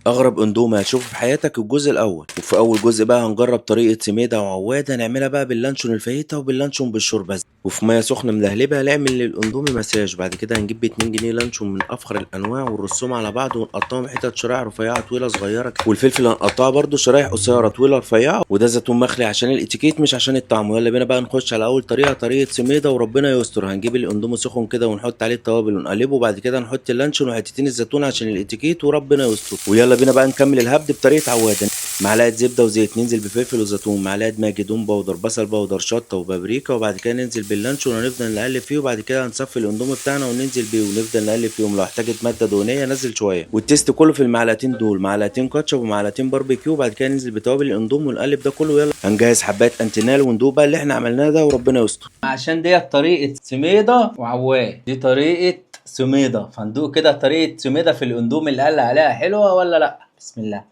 اغرب اندومي هتشوفه في حياتك الجزء الاول. وفي اول جزء بقى هنجرب طريقه سميده وعواد، هنعملها بقى باللانشون الفاهيتا وباللانشون بالشوربه، وفي ميه سخنه ملهلبه هنعمل للاندومي مساج. بعد كده هنجيب ب 2 جنيه لانشون من افخر الانواع ونرصهم على بعض ونقطعهم حتت شرايح رفيعه طويله صغيره كده. والفلفل هنقطعه برده شرايح قصيره طويله رفيعه، وده زيتون مخلي عشان الاتيكيت مش عشان الطعم. ويلا بينا بقى نخش على اول طريقه، طريقه سميده وربنا يستر. هنجيب الاندومي سخن كده ونحط عليه التوابل ونقلبه، وبعد كده نحط اللانشون وحتتين الزيتون عشان الاتيكيت وربنا يستر. ويلا بينا بقى نكمل الهبد بطريقه عواد. معلقه زبده وزيت، ننزل بفلفل وزيتون، معلقه ماجي، توم باودر، بصل باودر، شطه وبابريكا، وبعد كده ننزل باللانشون ونفضل نقلب فيه. وبعد كده هنصفي الاندومي بتاعنا وننزل بيه ونفضل نقلب فيهم. لو احتاجت ماده دهنيه نزل شويه. والتيست كله في المعلقتين دول، معلقتين كاتشب ومعلقتين باربيكيو. وبعد كده ننزل بتوابل الاندومي ونقلب ده كله. يلا هنجهز حبات انتينال وندوق بقى اللي احنا عملناه ده وربنا يستر. عشان ديت طريقة سميدة وعواد، دي طريقة سميدة، فندوق كده طريقة سميدة في الاندومي اللي قال عليها حلوة ولا لا. بسم الله.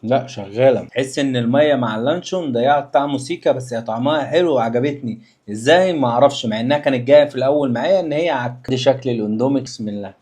لا شغالة، تحس ان المية مع اللانشون ضيعت طعمه سيكا، بس هي طعمها حلو وعجبتني. ازاي ما اعرفش، مع انها كانت جاية في الاول معايا ان هي عك. دي شكل الاندومي. بسم الله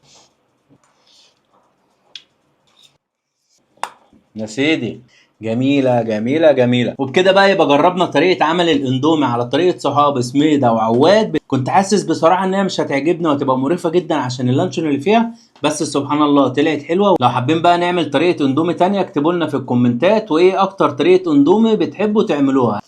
يا سيدي. جميلة جميلة جميلة. وبكده بقى يبقى جربنا طريقة عمل الاندومي على طريقة صحاب سميدة وعواد. كنت حاسس بصراحة ان هي مش هتعجبني وهتبقى مريفة جدا عشان اللانشون اللي فيها، بس سبحان الله طلعت حلوة. لو حابين بقى نعمل طريقة اندومي تانية اكتبوا لنا في الكومنتات، وايه اكتر طريقة اندومي بتحبوا تعملوها.